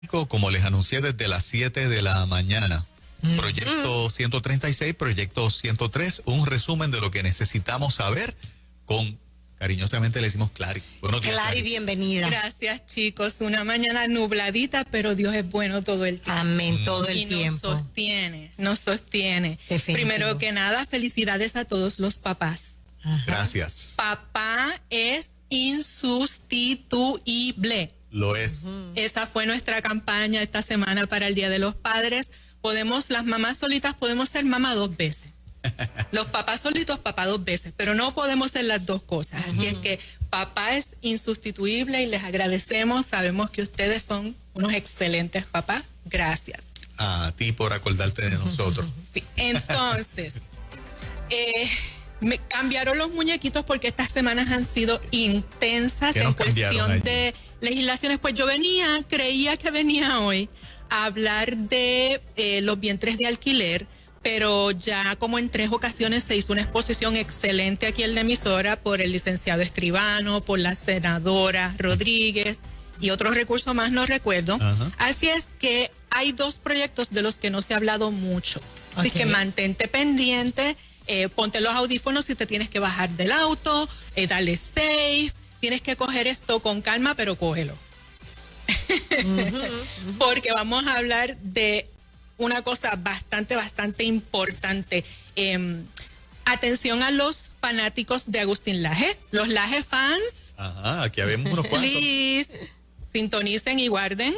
Como les anuncié desde las 7 de la mañana. Proyecto 136, proyecto 103, un resumen de lo que necesitamos saber con, cariñosamente le decimos Clary. Buenos días, Clary, bienvenida. Gracias, chicos. Una mañana nubladita, pero Dios es bueno todo el tiempo. Amén, todo el tiempo. Nos sostiene. Definitivo. Primero que nada, felicidades a todos los papás. Ajá. Gracias. Papá es insustituible. Lo es. Esa fue nuestra campaña esta semana para el Día de los Padres. Las mamás solitas podemos ser mamá 2 veces. Los papás solitos, papá 2 veces, pero no podemos ser las dos cosas. Así es que papá es insustituible y les agradecemos. Sabemos que ustedes son unos excelentes papás. Gracias. A ti por acordarte de nosotros. Sí. Entonces, me cambiaron los muñequitos porque estas semanas han sido intensas en cuestión de legislaciones. Pues yo creía que venía hoy a hablar de los vientres de alquiler, pero ya como en 3 ocasiones se hizo una exposición excelente aquí en la emisora por el licenciado Escribano, por la senadora Rodríguez y otros recursos más, no recuerdo. Así es que hay 2 proyectos de los que no se ha hablado mucho. Así que mantente pendiente, ponte los audífonos si te tienes que bajar del auto, dale safe, tienes que coger esto con calma, pero cógelo. Porque vamos a hablar de una cosa bastante importante. Atención a los fanáticos de Agustín Laje, los Laje fans. Ajá, aquí habemos unos cuantos. Please, sintonicen y guarden.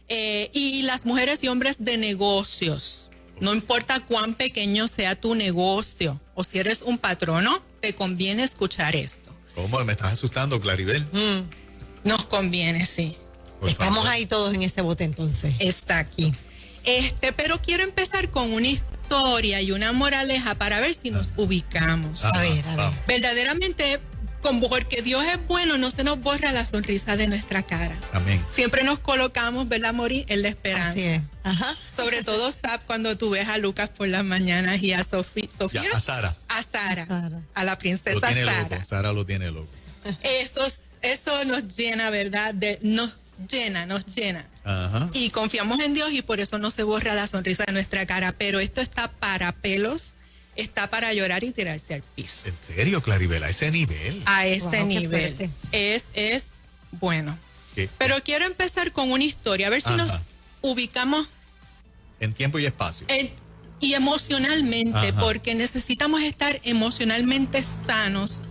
Y las mujeres y hombres de negocios. No importa cuán pequeño sea tu negocio o si eres un patrono, te conviene escuchar esto. ¿Cómo? ¿Me estás asustando, Claribel? Nos conviene, sí. Estamos ahí todos en ese bote entonces. Está aquí. Pero quiero empezar con una historia y una moraleja para ver si nos ubicamos. A ver. Verdaderamente, porque Dios es bueno, no se nos borra la sonrisa de nuestra cara. Amén. Siempre nos colocamos, ¿verdad, Mori? En la esperanza. Así es. Ajá. Sobre todo, Sab, cuando tú ves a Lucas por las mañanas y a Sofía. Ya, a Sara. A Sara. A la princesa lo tiene Sara. Loco. Sara lo tiene loco. Eso nos llena, ¿verdad? Nos llena. Ajá. Y confiamos en Dios y por eso no se borra la sonrisa de nuestra cara. Pero esto está para pelos, está para llorar y tirarse al piso. ¿En serio, Claribel? ¿A ese nivel? A ese nivel. Fuerte. Es bueno. ¿Qué? Pero quiero empezar con una historia, a ver si nos ubicamos en tiempo y espacio. Y emocionalmente, porque necesitamos estar emocionalmente sanos,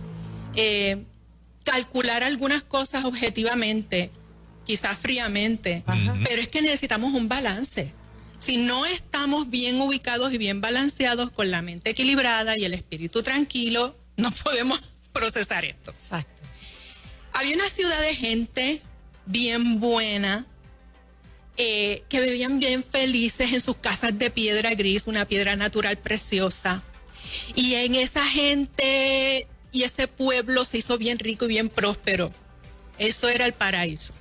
calcular algunas cosas objetivamente, quizás fríamente, pero es que necesitamos un balance. Si no estamos bien ubicados y bien balanceados, con la mente equilibrada y el espíritu tranquilo, no podemos procesar esto. Exacto. Había una ciudad de gente bien buena, que vivían bien felices en sus casas de piedra gris, una piedra natural preciosa. Y en esa gente y ese pueblo se hizo bien rico y bien próspero. Eso era el paraíso.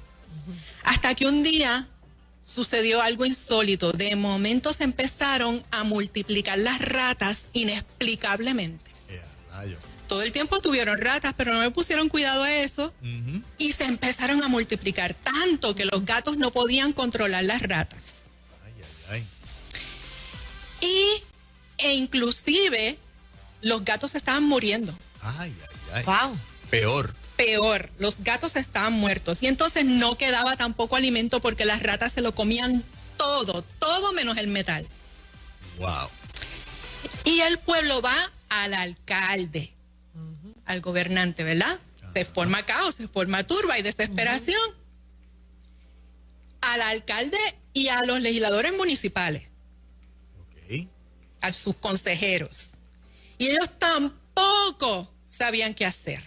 Hasta que un día sucedió algo insólito. De momento se empezaron a multiplicar las ratas inexplicablemente. Todo el tiempo tuvieron ratas, pero no le pusieron cuidado a eso. Y se empezaron a multiplicar tanto que los gatos no podían controlar las ratas. E inclusive los gatos estaban muriendo. Wow. Peor, los gatos estaban muertos. Y entonces no quedaba tampoco alimento porque las ratas se lo comían todo menos el metal. Wow. Y el pueblo va al alcalde, al gobernante, ¿verdad? Se forma caos, se forma turba y desesperación. Al alcalde y a los legisladores municipales. A sus consejeros. Y ellos tampoco sabían qué hacer,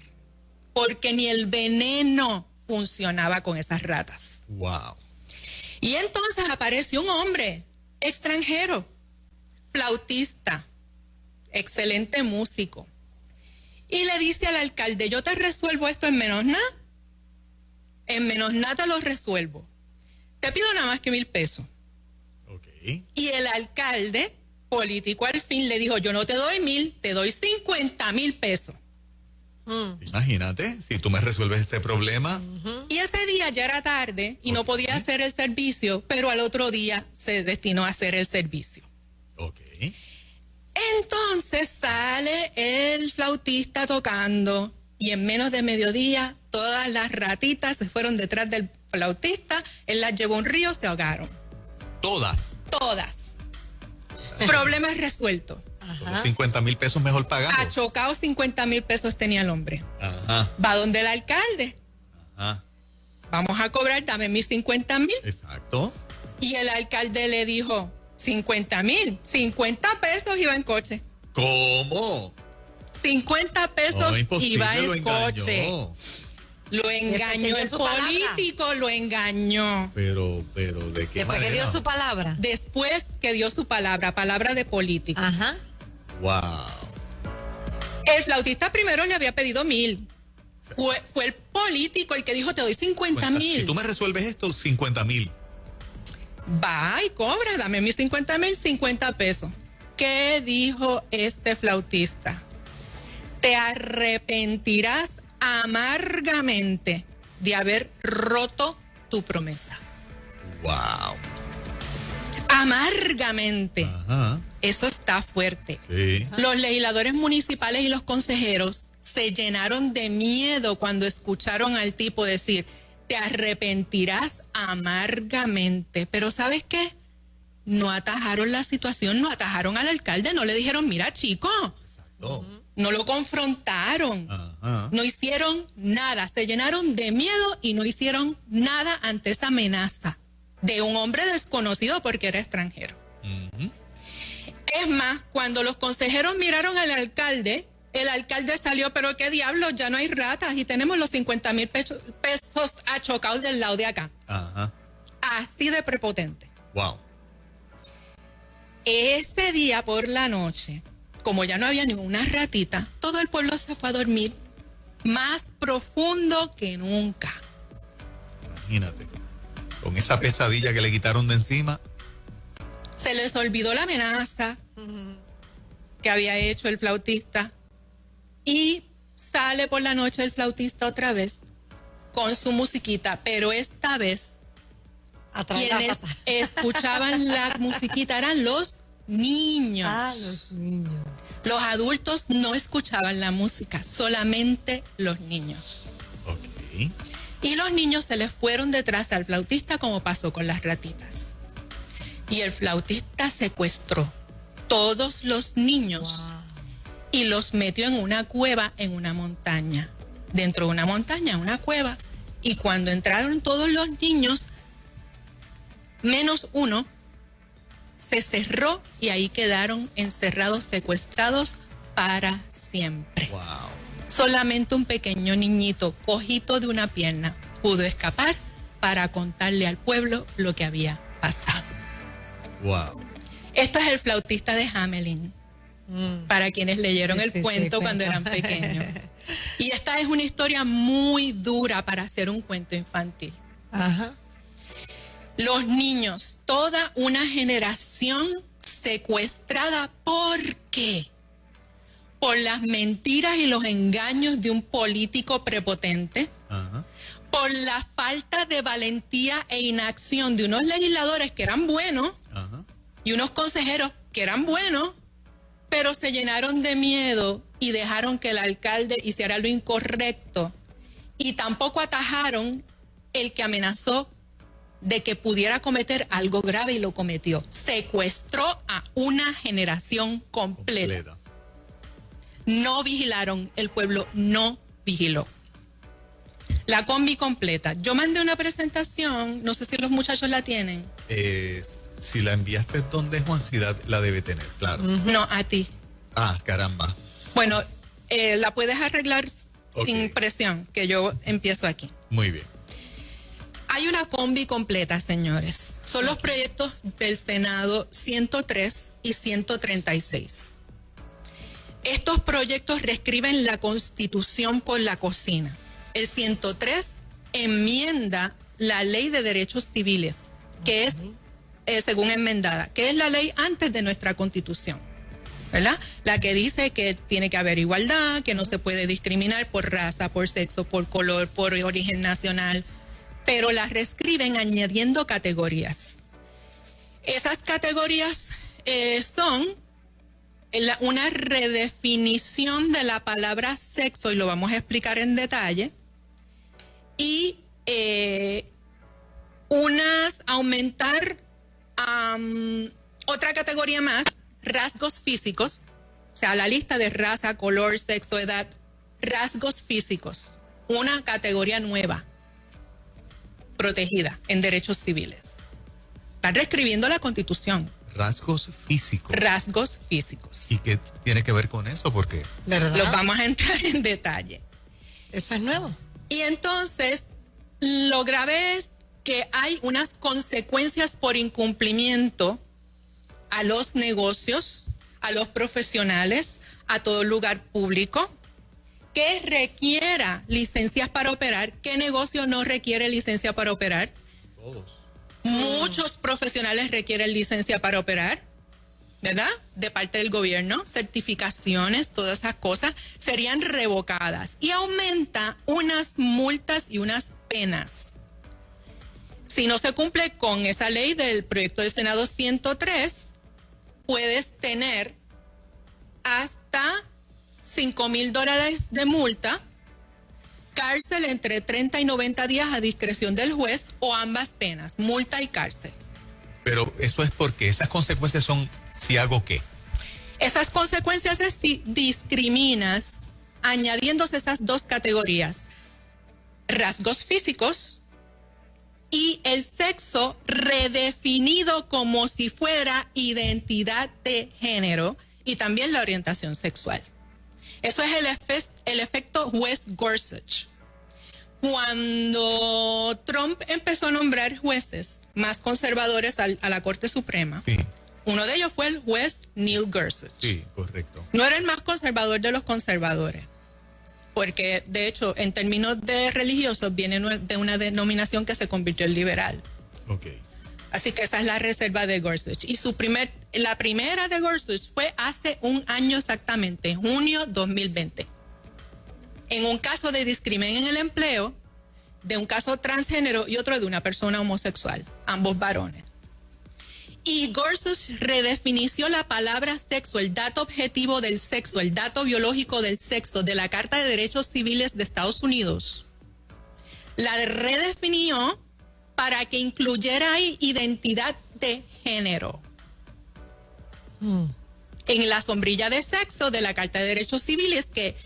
porque ni el veneno funcionaba con esas ratas. Wow. Y entonces apareció un hombre extranjero, flautista, excelente músico, y le dice al alcalde: yo te resuelvo esto en menos nada. En menos nada te lo resuelvo. Te pido nada más que 1,000 pesos. Y el alcalde, político al fin, le dijo: yo no te doy 1,000, te doy 50,000 pesos. Imagínate, si tú me resuelves este problema. Y ese día ya era tarde y no podía hacer el servicio, pero al otro día se destinó a hacer el servicio. Ok. Entonces sale el flautista tocando y en menos de mediodía todas las ratitas se fueron detrás del flautista, él las llevó a un río, se ahogaron. Todas. Problema resuelto. Con los 50,000 pesos mejor pagados. Achocado 50,000 pesos tenía el hombre. Ajá. Va donde el alcalde. Ajá. Vamos a cobrar, dame mis 50,000. Exacto. Y el alcalde le dijo, 50,000, 50 pesos iba en coche. ¿Cómo? 50 pesos iba en coche. Lo engañó el político, lo engañó. Pero, ¿de qué Después manera? que dio su palabra. Después que dio su palabra de político. Ajá. Wow. El flautista primero le había pedido 1,000. Fue el político el que dijo, te doy 50,000. Si tú me resuelves esto, 50,000. Va y cobra, dame mis 50,000, 50 pesos. ¿Qué dijo este flautista? Te arrepentirás amargamente de haber roto tu promesa. Wow. Amargamente. Ajá. Eso está fuerte. Sí. Los legisladores municipales y los consejeros se llenaron de miedo cuando escucharon al tipo decir, te arrepentirás amargamente. Pero ¿sabes qué? No atajaron la situación, no atajaron al alcalde, no le dijeron, mira chico, Exacto. no lo confrontaron, Ajá. no hicieron nada, se llenaron de miedo y no hicieron nada ante esa amenaza de un hombre desconocido porque era extranjero. Uh-huh. Es más, cuando los consejeros miraron al alcalde, el alcalde salió, pero qué diablos, ya no hay ratas y tenemos los 50,000 pesos achocados del lado de acá. Ajá. Así de prepotente. Wow. Ese día por la noche, como ya no había ninguna ratita, todo el pueblo se fue a dormir más profundo que nunca. Imagínate. Con esa pesadilla que le quitaron de encima. Se les olvidó la amenaza que había hecho el flautista y sale por la noche el flautista otra vez con su musiquita, pero esta vez quienes escuchaban la musiquita eran los niños. Los niños. Los adultos no escuchaban la música, solamente los niños. Ok. Y los niños se les fueron detrás al flautista como pasó con las ratitas. Y el flautista secuestró todos los niños y los metió en una cueva en una montaña. Dentro de una montaña, una cueva. Y cuando entraron todos los niños, menos uno, se cerró y ahí quedaron encerrados, secuestrados para siempre. Wow. Solamente un pequeño niñito, cojito de una pierna, pudo escapar para contarle al pueblo lo que había pasado. Wow. Este es el flautista de Hamelin, para quienes leyeron el cuento cuando eran pequeños. Y esta es una historia muy dura para hacer un cuento infantil. Ajá. Los niños, toda una generación secuestrada. ¿Por qué? Por las mentiras y los engaños de un político prepotente. Ajá. Por la falta de valentía e inacción de unos legisladores que eran buenos. Ajá. Y unos consejeros que eran buenos, pero se llenaron de miedo y dejaron que el alcalde hiciera lo incorrecto. Y tampoco atajaron el que amenazó de que pudiera cometer algo grave y lo cometió. Secuestró a una generación completa. No vigilaron, el pueblo no vigiló. La combi completa. Yo mandé una presentación, no sé si los muchachos la tienen. Si la enviaste donde Juancita la debe tener, claro. No, a ti. Ah, caramba. Bueno, la puedes arreglar sin presión, que yo empiezo aquí. Muy bien. Hay una combi completa, señores. Son los proyectos del Senado 103 y 136. Estos proyectos reescriben la Constitución por la cocina. El 103 enmienda la Ley de Derechos Civiles, que es, según enmendada, que es la ley antes de nuestra Constitución, ¿verdad? La que dice que tiene que haber igualdad, que no se puede discriminar por raza, por sexo, por color, por origen nacional, pero las reescriben añadiendo categorías. Esas categorías son una redefinición de la palabra sexo, y lo vamos a explicar en detalle, y aumentar otra categoría más, rasgos físicos, o sea, la lista de raza, color, sexo, edad, rasgos físicos, una categoría nueva, protegida en derechos civiles. Están reescribiendo la Constitución. Rasgos físicos. Rasgos físicos. ¿Y qué tiene que ver con eso? Porque ¿verdad? Los vamos a entrar en detalle. Eso es nuevo. Y entonces, lo grave es que hay unas consecuencias por incumplimiento a los negocios, a los profesionales, a todo lugar público, que requiera licencias para operar. ¿Qué negocio no requiere licencia para operar? todos. Muchos profesionales requieren licencia para operar, ¿verdad? De parte del gobierno, certificaciones, todas esas cosas serían revocadas, y aumenta unas multas y unas penas. Si no se cumple con esa ley del proyecto del Senado 103, puedes tener hasta $5,000 de multa, cárcel entre 30 y 90 días a discreción del juez, o ambas penas, multa y cárcel. Pero eso es porque esas consecuencias son si hago qué. Esas consecuencias es si discriminas, añadiéndose esas dos categorías, rasgos físicos y el sexo redefinido como si fuera identidad de género, y también la orientación sexual. Eso es el efecto West-Gorsuch. Cuando Trump empezó a nombrar jueces más conservadores a la Corte Suprema, Sí, uno de ellos fue el juez Neil Gorsuch. sí, correcto. No era el más conservador de los conservadores, porque de hecho en términos de religiosos viene de una denominación que se convirtió en liberal. Ok. Así que esa es la reserva de Gorsuch. Y la primera de Gorsuch fue hace un año exactamente, junio 2020. En un caso de discriminación en el empleo, de un caso transgénero y otro de una persona homosexual, ambos varones. Y Gorsuch redefinió la palabra sexo, el dato objetivo del sexo, el dato biológico del sexo de la Carta de Derechos Civiles de Estados Unidos. La redefinió para que incluyera ahí identidad de género. En la sombrilla de sexo de la Carta de Derechos Civiles, que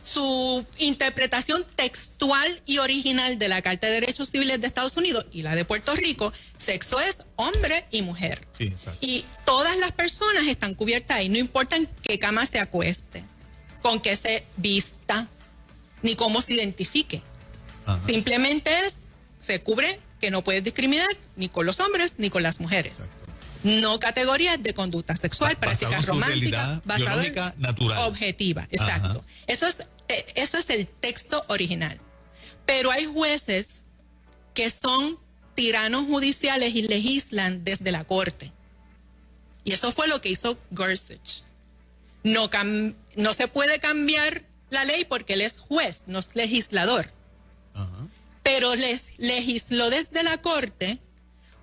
su interpretación textual y original de la Carta de Derechos Civiles de Estados Unidos y la de Puerto Rico, sexo es hombre y mujer. Sí, exacto. Y todas las personas están cubiertas ahí, no importa en qué cama se acueste, con qué se vista, ni cómo se identifique. Ajá. Simplemente se cubre que no puedes discriminar ni con los hombres ni con las mujeres. Exacto. No categorías de conducta sexual, prácticas románticas, basado en biológica natural. objetiva, exacto. Eso es el texto original. Pero hay jueces que son tiranos judiciales y legislan desde la corte. Y eso fue lo que hizo Gorsuch. No se puede cambiar la ley porque él es juez, no es legislador. Ajá. Pero legisló desde la corte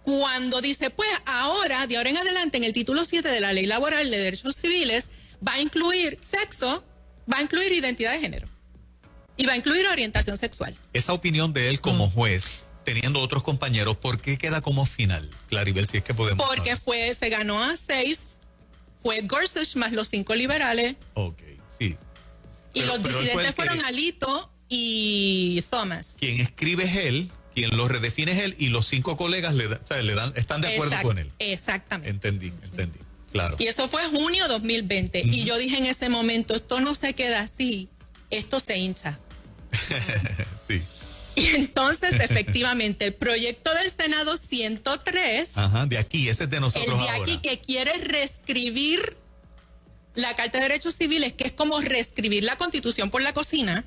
cuando dice, pues ahora, de ahora en adelante, en el título 7 de la Ley Laboral de Derechos Civiles, va a incluir sexo, va a incluir identidad de género y va a incluir orientación sexual. Esa opinión de él como juez, teniendo otros compañeros, ¿por qué queda como final? Claribel, si es que podemos Porque saber. se ganó a 6, fue Gorsuch más los 5 liberales, Ok, sí. y Pero los él fue el disidentes que- fueron Alito y Thomas. Quien escribe es él, quien lo redefine es él, y los 5 colegas están de acuerdo con él. Exactamente. Entendí. Claro. Y eso fue junio 2020. Y yo dije en ese momento, esto no se queda así, esto se hincha. Sí. Y entonces, efectivamente, el proyecto del Senado 103, Ajá, de aquí, ese es de el nosotros de ahora. aquí que quiere reescribir la Carta de Derechos Civiles, que es como reescribir la Constitución por la cocina,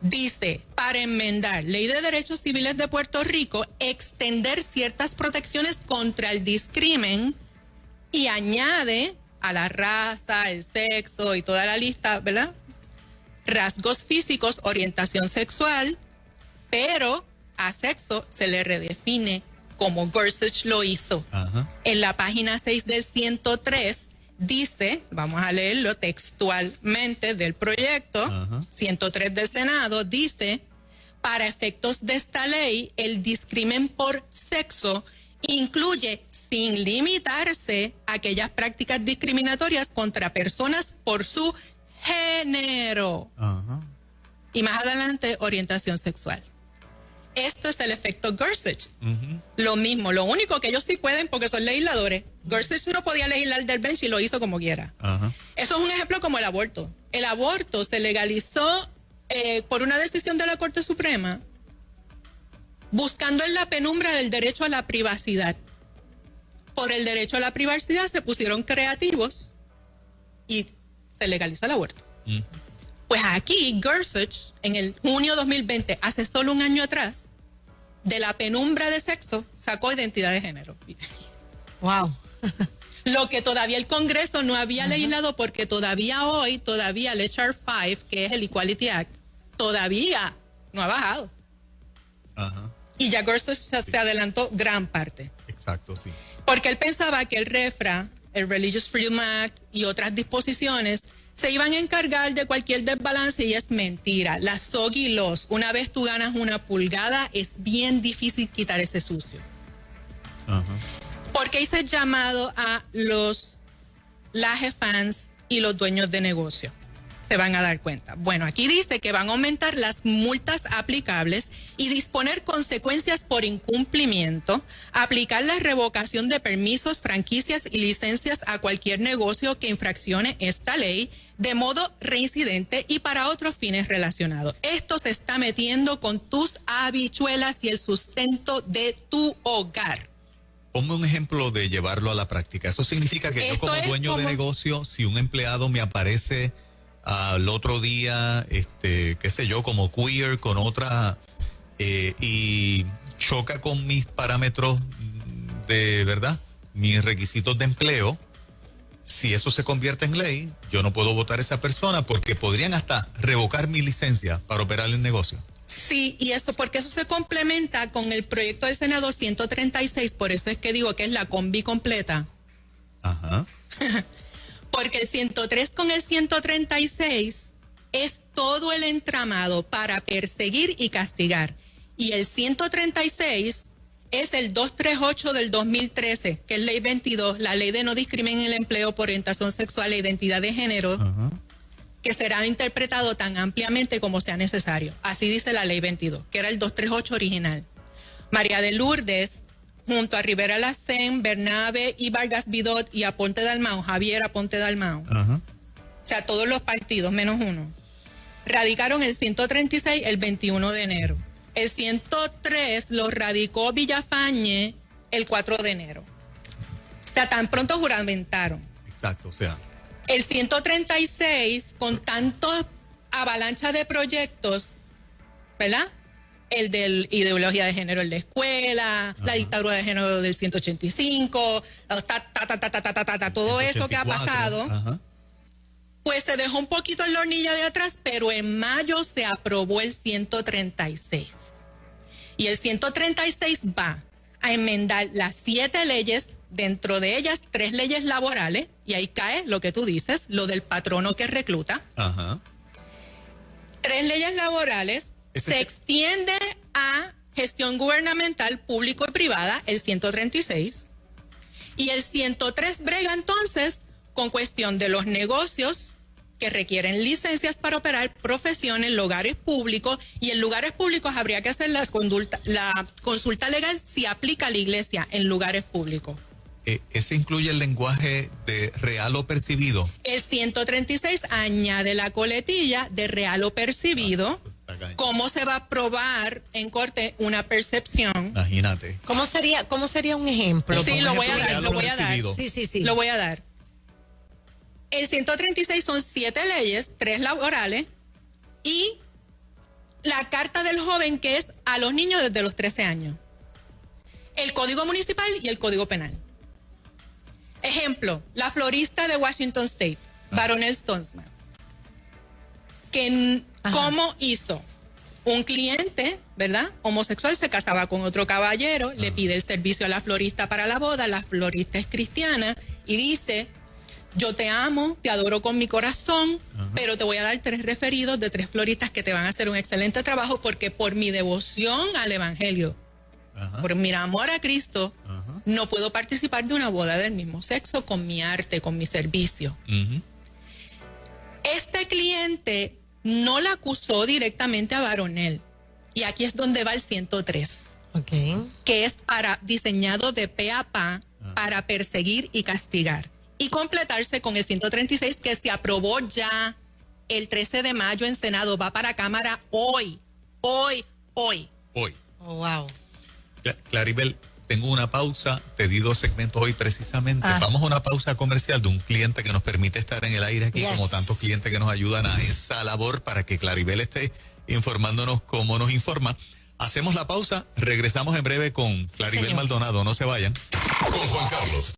dice, para enmendar Ley de Derechos Civiles de Puerto Rico, extender ciertas protecciones contra el discrimen, y añade a la raza, el sexo y toda la lista, ¿verdad? Rasgos físicos, orientación sexual, pero a sexo se le redefine como Gorsuch lo hizo. En la página 6 del 103 dice, vamos a leerlo textualmente del proyecto, 103 del Senado, dice: para efectos de esta ley, el discrimen por sexo incluye, sin limitarse, aquellas prácticas discriminatorias contra personas por su género. Y más adelante, orientación sexual. Esto es el efecto Gorsuch. Lo mismo, lo único que ellos sí pueden porque son legisladores. Gorsuch no podía legislar del bench y lo hizo como quiera. Eso es un ejemplo como el aborto. El aborto se legalizó por una decisión de la Corte Suprema, buscando en la penumbra del derecho a la privacidad. Por el derecho a la privacidad se pusieron creativos y se legalizó el aborto. Pues aquí Gorsuch, en el junio 2020, hace solo un año atrás, de la penumbra de sexo, sacó identidad de género. Wow. Lo que todavía el Congreso no había legislado, porque todavía hoy, el H.R. 5, que es el Equality Act, todavía no ha bajado. Y ya Gorsuch se adelantó gran parte. Exacto, sí. Porque él pensaba que el RFRA, el Religious Freedom Act y otras disposiciones se iban a encargar de cualquier desbalance, y es mentira. La soggy laws, una vez tú ganas una pulgada, es bien difícil quitar ese sucio. Porque hice llamado a los laje fans y los dueños de negocio. Se van a dar cuenta. Bueno, aquí dice que van a aumentar las multas aplicables y disponer consecuencias por incumplimiento, aplicar la revocación de permisos, franquicias y licencias a cualquier negocio que infraccione esta ley de modo reincidente y para otros fines relacionados. Esto se está metiendo con tus habichuelas y el sustento de tu hogar. Ponme un ejemplo de llevarlo a la práctica. Eso significa que yo como dueño de negocio, si un empleado me aparece al otro día, qué sé yo, como queer con otra, y choca con mis parámetros de verdad, mis requisitos de empleo, si eso se convierte en ley, yo no puedo votar a esa persona porque podrían hasta revocar mi licencia para operar el negocio. Sí, y eso, porque eso se complementa con el proyecto del Senado 136, por eso es que digo que es la combi completa. Porque el 103 con el 136 es todo el entramado para perseguir y castigar. Y el 136 es el 238 del 2013, que es ley 22, la ley de no discriminación en el empleo por orientación sexual e identidad de género, que será interpretado tan ampliamente como sea necesario. Así dice la ley 22, que era el 238 original. María de Lourdes, junto a Rivera Lacén, Bernabe y Vargas Vidot y Aponte Dalmau, Javier Aponte Dalmau, o sea, todos los partidos menos uno, radicaron el 136 el 21 de enero. El 103 lo radicó Villafañe el 4 de enero. O sea, tan pronto juramentaron. Exacto, o sea. El 136, con tanto avalancha de proyectos, ¿verdad? El de ideología de género, el de escuela, la dictadura de género del 185, todo eso que ha pasado, pues se dejó un poquito en la hornilla de atrás, pero en mayo se aprobó el 136. Y el 136 va a enmendar las 7 leyes, dentro de ellas 3 leyes laborales, y ahí cae lo que tú dices, lo del patrono que recluta. 3 leyes laborales. Se extiende a gestión gubernamental público y privada, el 136, y el 103 brega entonces con cuestión de los negocios que requieren licencias para operar, profesiones, lugares públicos, y en lugares públicos habría que hacer la consulta legal si aplica a la iglesia en lugares públicos. ¿Ese incluye el lenguaje de real o percibido? El 136 añade la coletilla de real o percibido. ¿Cómo se va a probar en corte una percepción? Imagínate. ¿Cómo sería un ejemplo? Sí, lo voy a dar. Sí. Lo voy a dar. El 136 son 7 leyes, 3 laborales, y la carta del joven, que es a los niños desde los 13 años. El Código Municipal y el Código Penal. Ejemplo, la florista de Washington State, Baronel Stoneman, que ¿cómo hizo? Un cliente, ¿verdad? Homosexual se casaba con otro caballero, le pide el servicio a la florista para la boda, la florista es cristiana y dice, yo te amo, te adoro con mi corazón, pero te voy a dar 3 referidos de 3 floristas que te van a hacer un excelente trabajo porque por mi devoción al evangelio, por mi amor a Cristo, no puedo participar de una boda del mismo sexo con mi arte, con mi servicio. Este cliente no la acusó directamente a Baronel. Y aquí es donde va el 103. Que es diseñado de pe a pa para perseguir y castigar. Y completarse con el 136 que se aprobó ya el 13 de mayo en Senado. Va para Cámara hoy. Oh, wow. Claribel, tengo una pausa, te di 2 segmentos hoy precisamente. Vamos a una pausa comercial de un cliente que nos permite estar en el aire aquí, como tantos clientes que nos ayudan a esa labor para que Claribel esté informándonos como nos informa. Hacemos la pausa, regresamos en breve con Claribel Maldonado, no se vayan. Con Juan Carlos.